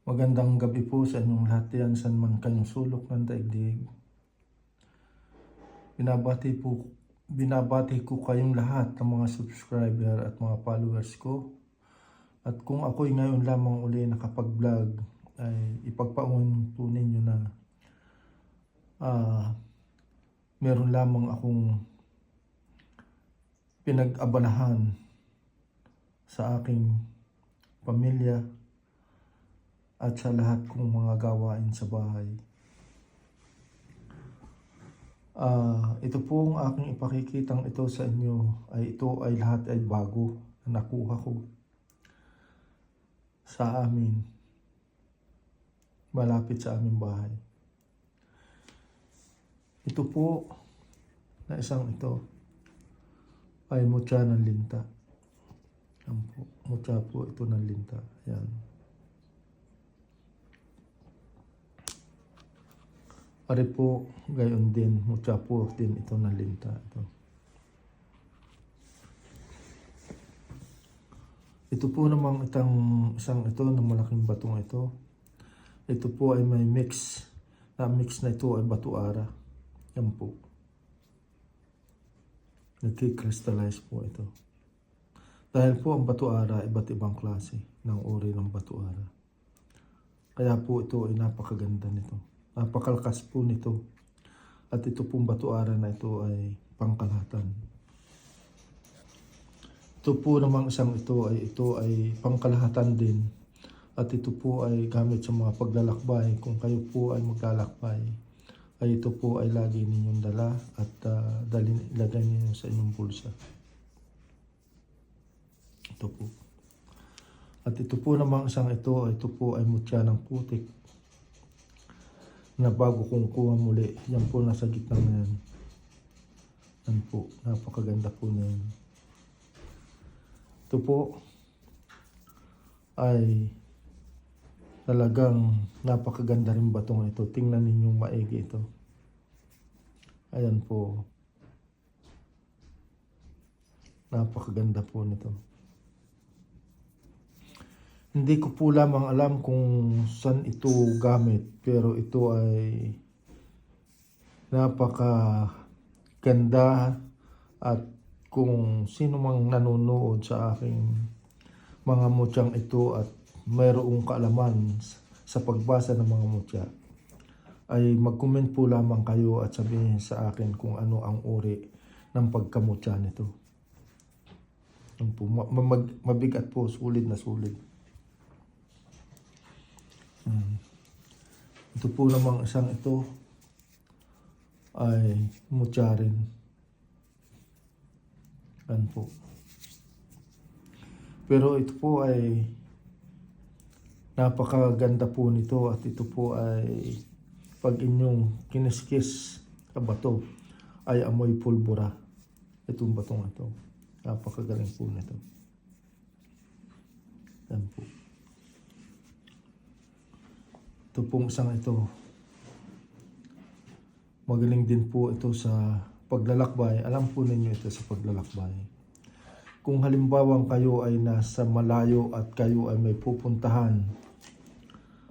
Magandang gabi po sa inyong lahat yan, saan man kayong sulok ng daigdig. Binabati ko kayong lahat ng mga subscriber at mga followers ko. At kung ako'y ngayon lamang uli nakapag-vlog, ay ipagpaungan po ninyo na meron lamang akong pinag-abalahan sa aking pamilya at sa lahat kong mga gawain sa bahay. Ito pong aking ipakikitang ito sa inyo ito ay lahat ay bago na nakuha ko sa amin, malapit sa aming bahay. Ito po na isang ito ay mutya ng linta. Yan po, mutya po ito ng linta. Yan. Ari po, gayon din, mutya po din ito ng linta. Ito po namang isang ito ng malaking batong ito. Ito po ay may mix na ito ay batuara. Yan po. Nagki-crystallize po ito. Dahil po ang batuara, iba't ibang klase ng uri ng batuara. Kaya po ito ay napakaganda nito. Napakalakas po nito. At ito pong batuara na ito ay pangkalahatan. Ito po namang isang ito ay pangkalahatan din. At ito po ay gamit sa mga paglalakbay. Kung kayo po ay maglalakbay, ay ito po ay lagi ninyong dala at ilagay ninyo sa inyong bulsa. Ito po. At ito po namang isang ito po ay mutya ng putik na bago kong kuha muli. Yan po nasa gitna na yan. Yan po, napakaganda po na yan. Ito po ay talagang napakaganda rin batong ito. Tingnan ninyong maigi ito. Ayan po. Napakaganda po nito. Hindi ko po lamang alam kung saan ito gamit, pero ito ay napakaganda at kung sino mang nanonood sa aking mga mutyang ito at mayroong kaalaman sa pagbasa ng mga mutya, ay mag-comment po lamang kayo at sabihin sa akin kung ano ang uri ng pagkamutya nito. Mabigat po, sulit na sulit. Ito po namang isang ito ay mutya rin. Yan po. Pero ito po ay napakaganda po nito at ito po ay pag inyong kiniskis sa bato ay amoy pulbura. Itong batong ito. Napakagaling po nito. Yan po. Ito pong isang ito. Magaling din po ito sa paglalakbay. Alam po ninyo ito sa paglalakbay. Kung halimbawa kayo ay nasa malayo at kayo ay may pupuntahan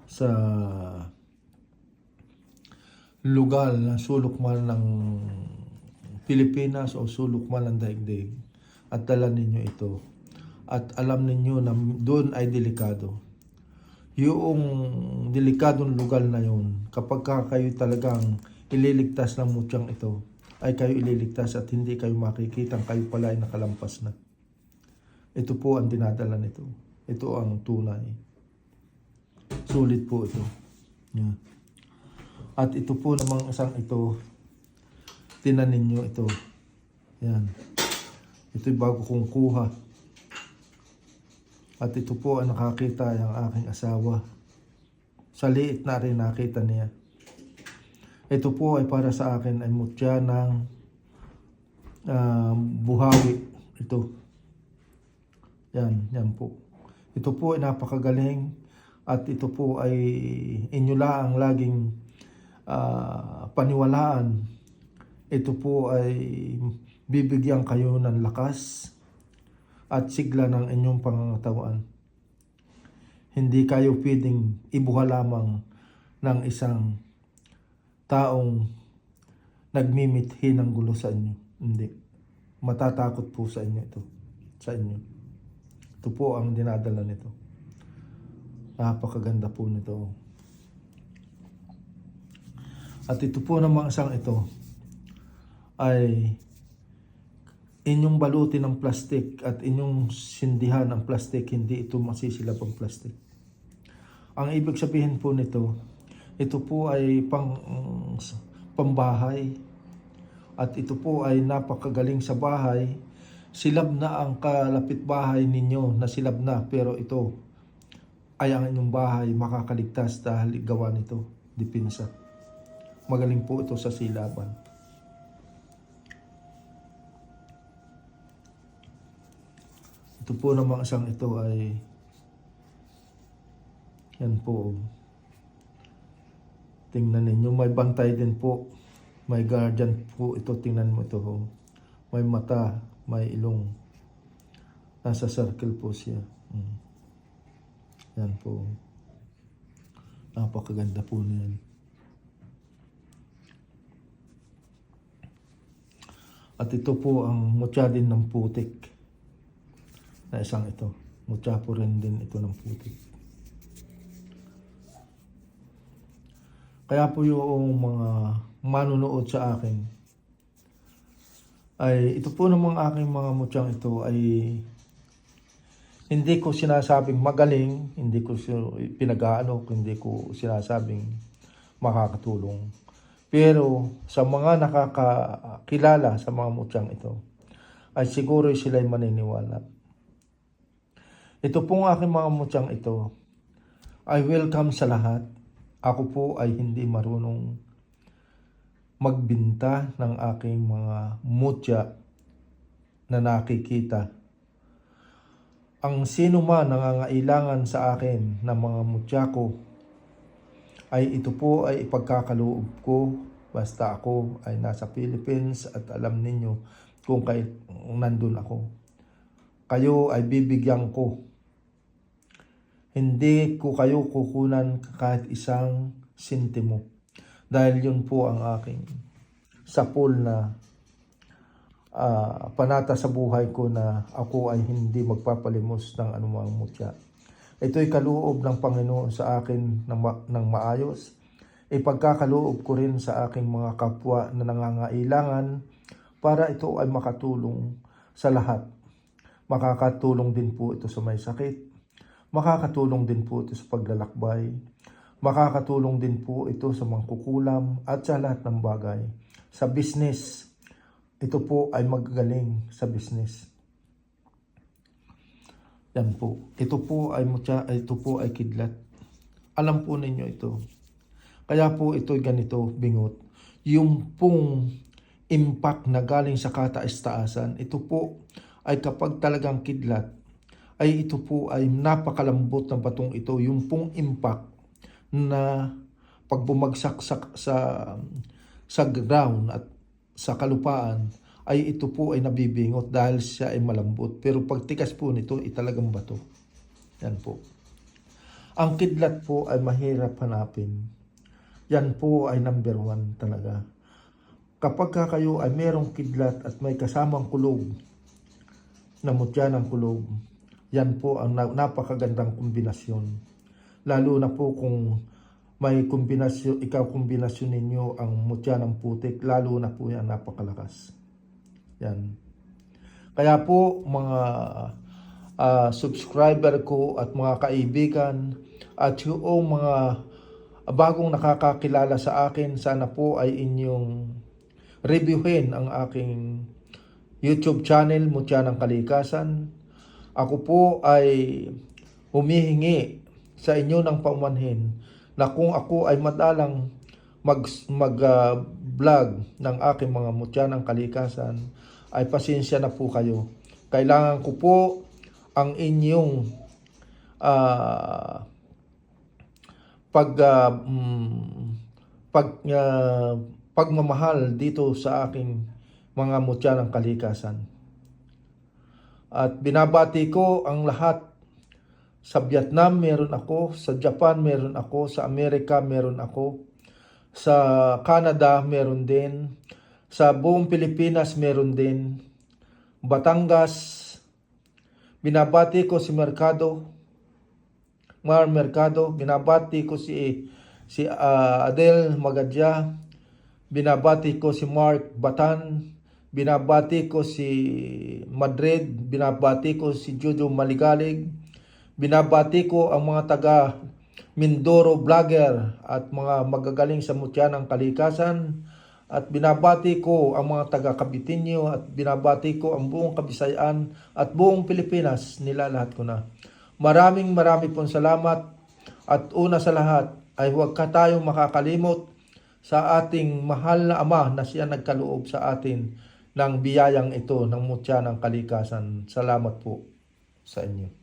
sa lugar na sulok man ng Pilipinas o sulok man ng daigdig at dala ninyo ito at alam ninyo na doon ay delikado. Yung delikadong lugar na yun, kapag kayo talagang ililigtas ng mutyang ito, ay kayo ililigtas at hindi kayo makikitang kayo pala ay nakalampas na. Ito po ang dinadala nito. Ito ang tunay. Sulit po ito. Yeah. At ito po namang isang ito, tinanin nyo ito. Yan. Ito'y bago kong kuha. At ito po ang nakakita yung aking asawa. Sa liit na rin nakita niya. Ito po ay para sa akin ay mutya ng buhawi. Ito. Yan po. Ito po ay napakagaling at ito po ay inyo lang laging paniwalaan. Ito po ay bibigyan kayo ng lakas at sigla ng inyong pangangatawan. Hindi kayo pwedeng ibuha lamang ng isang taong nagmimithi ng gulo sa inyo. Hindi. Matatakot po sa inyo ito. Sa inyo. Ito po ang dinadala nito. Napakaganda po nito. At ito po namang isang ito ay inyong balutin ng plastic at inyong sindihan ng plastic, hindi ito masisilap ang plastic. Ang ibig sabihin po nito, ito po ay pambahay at ito po ay napakagaling sa bahay. Silab na ang kalapit bahay ninyo na silab na, pero ito ay ang inyong bahay makakaligtas dahil gawa nito, dipinsa. Magaling po ito sa silaban. Ito po namang isang ito ay yan po. Tingnan ninyo, may bantay din po. May guardian po ito, tingnan mo ito. May mata, may ilong. Nasa circle po siya. Yan po. Napakaganda po niyan. At ito po ang mutya din ng putik. Na isang ito. Mutya po rin din ito ng putik. Kaya po yung mga manunood sa akin ay ito po namang aking mga mutyang ito ay hindi ko sinasabing magaling, hindi ko pinag-aano, hindi ko sinasabing makakatulong. Pero sa mga nakakakilala sa mga mutyang ito ay siguro sila'y maniniwala. Ito pong aking mga mutyang ito ay welcome sa lahat. Ako po ay hindi marunong magbinta ng aking mga mutya na nakikita. Ang sino man nangangailangan sa akin ng mga mutya ko ay ito po ay ipagkakaloob ko basta ako ay nasa Philippines at alam ninyo kung nandun ako. Kayo ay bibigyan ko. Hindi ko kayo kukunan kahit isang sintimo. Dahil yun po ang aking sapul na panata sa buhay ko na ako ay hindi magpapalimos ng anumang mutya. Ito'y kaloob ng Panginoon sa akin ng maayos. Ipagkakaloob ko rin sa aking mga kapwa na nangangailangan para ito ay makatulong sa lahat. Makakatulong din po ito sa may sakit. Makakatulong din po ito sa paglalakbay. Makakatulong din po ito sa mangkukulam at sa lahat ng bagay. Sa business, ito po ay magagaling sa business. Yan po. Ito po ay mutya, ito po ay kidlat. Alam po ninyo ito. Kaya po ito ay ganito, bingot. Yung pong impact na galing sa kataas-taasan, ito po ay kapag talagang kidlat, ay ito po ay napakalambot ng batong ito. Yung pong impact na pag bumagsak sa ground at sa kalupaan, ay ito po ay nabibingot dahil siya ay malambot. Pero pag tikas po nito, ay talagang bato. Yan po. Ang kidlat po ay mahirap hanapin. Yan po ay number 1 talaga. Kapag kayo ay merong kidlat at may kasamang kulog, na mutya ng kulog, yan po ang napakagandang kombinasyon. Lalo na po kung may kombinasyon, kombinasyon ninyo ang mutya ng putik, lalo na po yan napakalakas. Yan. Kaya po mga subscriber ko at mga kaibigan at yung mga bagong nakakakilala sa akin, sana po ay inyong reviewin ang aking YouTube channel, Mutya ng Kalikasan. Ako po ay humihingi sa inyo ng paumanhin na kung ako ay madalang mag-vlog ng aking mga mutya ng kalikasan, ay pasensya na po kayo. Kailangan ko po ang inyong pagmamahal dito sa aking mga mutya ng kalikasan. At binabati ko ang lahat Sa Vietnam meron ako, sa Japan meron ako, sa Amerika meron ako, sa Canada meron din, sa buong Pilipinas meron din, Batangas, binabati ko si Mercado, binabati ko si Adel Magadya, binabati ko si Mark Batan, binabati ko si Madrid, binabati ko si Jojo Maligalig, binabati ko ang mga taga Mindoro vlogger at mga magagaling sa mutya ng kalikasan, at binabati ko ang mga taga Cabitinho, at binabati ko ang buong Kabisayaan at buong Pilipinas, nilalahat ko na. Maraming pong salamat, at una sa lahat ay huwag ka tayong makakalimot sa ating mahal na Ama na siya nagkaloob sa atin ng biyayang ito ng mutya ng kalikasan. Salamat po sa inyo.